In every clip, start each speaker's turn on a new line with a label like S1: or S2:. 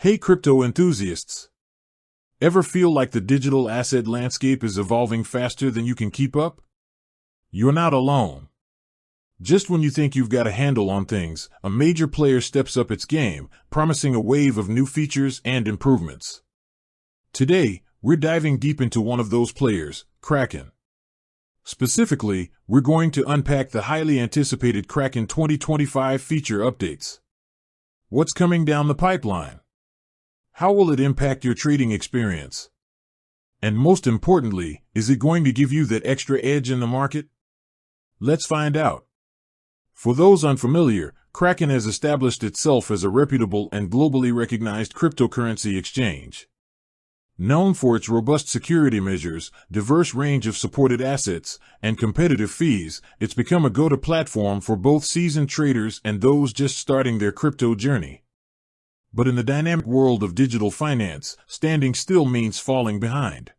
S1: Hey crypto enthusiasts! Ever feel like the digital asset landscape is evolving faster than you can keep up? You're not alone. Just when you think you've got a handle on things, a major player steps up its game, promising a wave of new features and improvements. Today, we're diving deep into one of those players, Kraken. Specifically, we're going to unpack the highly anticipated Kraken 2025 feature updates. What's coming down the pipeline? How will it impact your trading experience? And most importantly, is it going to give you that extra edge in the market? Let's find out. For those unfamiliar, Kraken has established itself as a reputable and globally recognized cryptocurrency exchange. Known for its robust security measures, diverse range of supported assets, and competitive fees, it's become a go-to platform for both seasoned traders and those just starting their crypto journey. But in the dynamic world of digital finance, standing still means falling behind.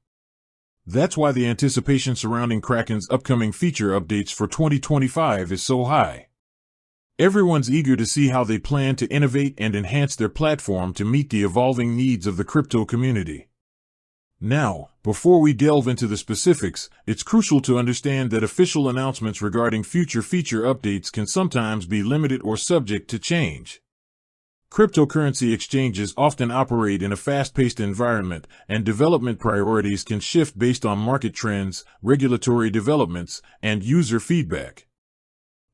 S1: That's why the anticipation surrounding Kraken's upcoming feature updates for 2025 is so high. Everyone's eager to see how they plan to innovate and enhance their platform to meet the evolving needs of the crypto community. Now, before we delve into the specifics, it's crucial to understand that official announcements regarding future feature updates can sometimes be limited or subject to change. Cryptocurrency exchanges often operate in a fast-paced environment, and development priorities can shift based on market trends, regulatory developments, and user feedback.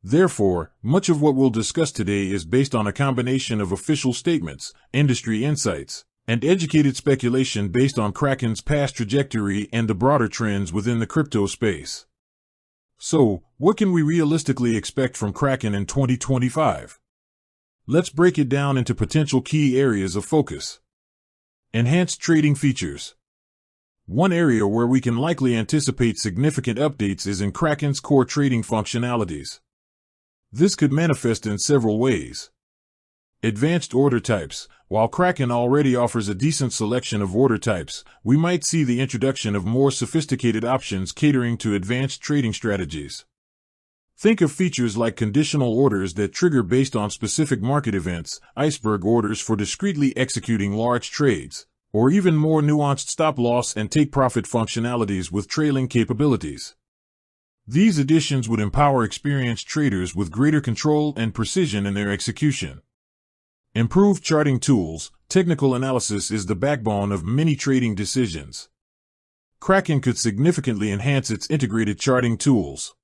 S1: Therefore, much of what we'll discuss today is based on a combination of official statements, industry insights, and educated speculation based on Kraken's past trajectory and the broader trends within the crypto space. So, what can we realistically expect from Kraken in 2025? Let's break it down into potential key areas of focus. Enhanced trading features. One area where we can likely anticipate significant updates is in Kraken's core trading functionalities. This could manifest in several ways. Advanced order types. While Kraken already offers a decent selection of order types, we might see the introduction of more sophisticated options catering to advanced trading strategies. Think of features like conditional orders that trigger based on specific market events, iceberg orders for discreetly executing large trades, or even more nuanced stop-loss and take-profit functionalities with trailing capabilities. These additions would empower experienced traders with greater control and precision in their execution. Improved charting tools. Technical analysis is the backbone of many trading decisions. Kraken could significantly enhance its integrated charting tools.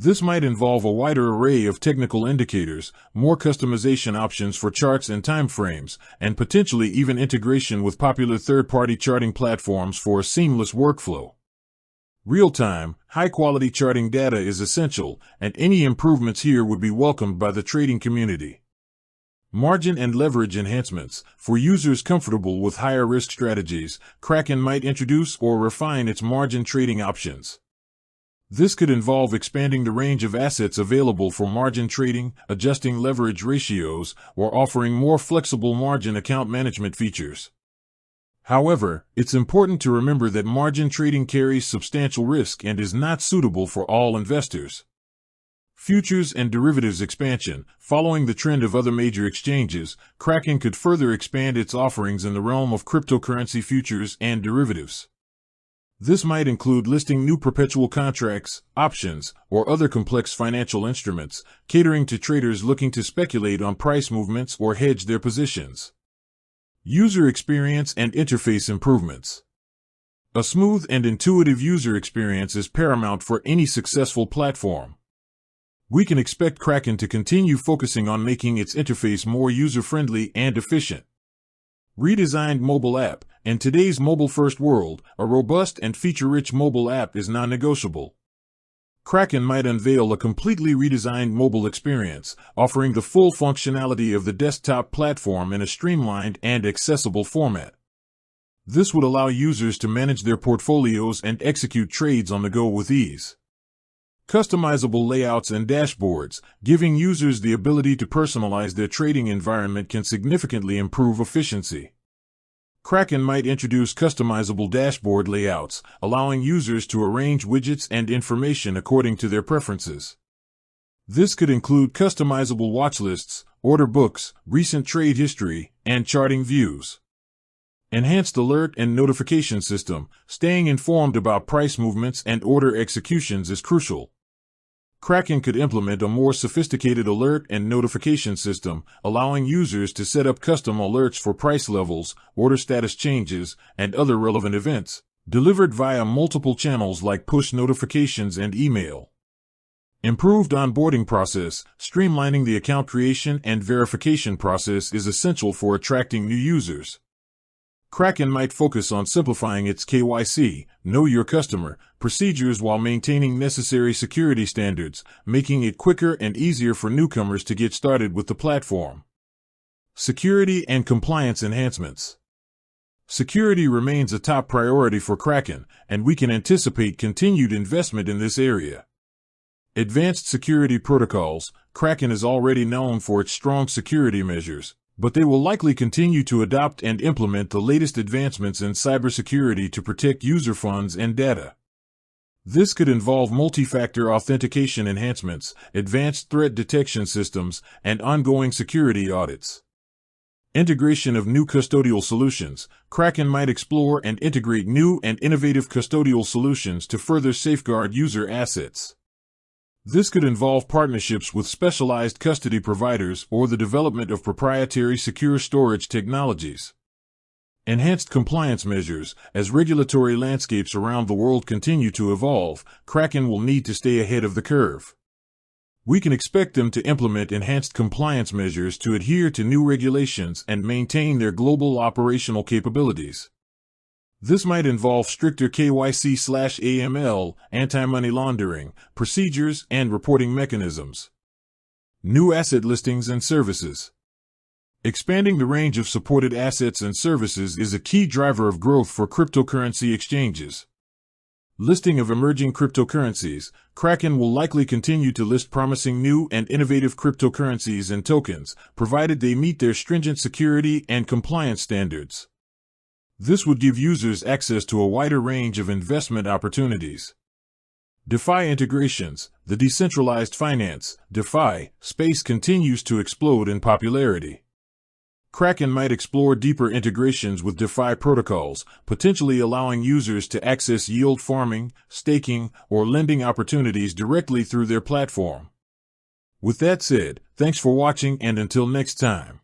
S1: This might involve a wider array of technical indicators, more customization options for charts and timeframes, and potentially even integration with popular third-party charting platforms for a seamless workflow. Real-time, high-quality charting data is essential, and any improvements here would be welcomed by the trading community. Margin and leverage enhancements. For users comfortable with higher risk strategies, Kraken might introduce or refine its margin trading options. This could involve expanding the range of assets available for margin trading, adjusting leverage ratios, or offering more flexible margin account management features. However, it's important to remember that margin trading carries substantial risk and is not suitable for all investors. Futures and derivatives expansion. Following the trend of other major exchanges, Kraken could further expand its offerings in the realm of cryptocurrency futures and derivatives. This might include listing new perpetual contracts, options, or other complex financial instruments, catering to traders looking to speculate on price movements or hedge their positions. User experience and interface improvements. A smooth and intuitive user experience is paramount for any successful platform. We can expect Kraken to continue focusing on making its interface more user-friendly and efficient. Redesigned mobile app. In today's mobile-first world, a robust and feature-rich mobile app is non-negotiable. Kraken might unveil a completely redesigned mobile experience, offering the full functionality of the desktop platform in a streamlined and accessible format. This would allow users to manage their portfolios and execute trades on the go with ease. Customizable layouts and dashboards. Giving users the ability to personalize their trading environment can significantly improve efficiency. Kraken might introduce customizable dashboard layouts, allowing users to arrange widgets and information according to their preferences. This could include customizable watch lists, order books, recent trade history, and charting views. Enhanced alert and notification system. Staying informed about price movements and order executions is crucial. Kraken could implement a more sophisticated alert and notification system, allowing users to set up custom alerts for price levels, order status changes, and other relevant events, delivered via multiple channels like push notifications and email. Improved onboarding process. Streamlining the account creation and verification process is essential for attracting new users. Kraken might focus on simplifying its KYC, Know Your Customer, procedures while maintaining necessary security standards, making it quicker and easier for newcomers to get started with the platform. Security and compliance enhancements. Security remains a top priority for Kraken, and we can anticipate continued investment in this area. Advanced security protocols. Kraken is already known for its strong security measures, but they will likely continue to adopt and implement the latest advancements in cybersecurity to protect user funds and data. This could involve multi-factor authentication enhancements, advanced threat detection systems, and ongoing security audits. Integration of new custodial solutions. Kraken might explore and integrate new and innovative custodial solutions to further safeguard user assets. This could involve partnerships with specialized custody providers or the development of proprietary secure storage technologies. Enhanced compliance measures. As regulatory landscapes around the world continue to evolve, Kraken will need to stay ahead of the curve. We can expect them to implement enhanced compliance measures to adhere to new regulations and maintain their global operational capabilities. This might involve stricter KYC/AML, anti-money laundering, procedures, and reporting mechanisms. New asset listings and services. Expanding the range of supported assets and services is a key driver of growth for cryptocurrency exchanges. Listing of emerging cryptocurrencies. Kraken will likely continue to list promising new and innovative cryptocurrencies and tokens, provided they meet their stringent security and compliance standards. This would give users access to a wider range of investment opportunities. DeFi integrations. The decentralized finance, DeFi, space continues to explode in popularity. Kraken might explore deeper integrations with DeFi protocols, potentially allowing users to access yield farming, staking, or lending opportunities directly through their platform. With that said, thanks for watching, and until next time.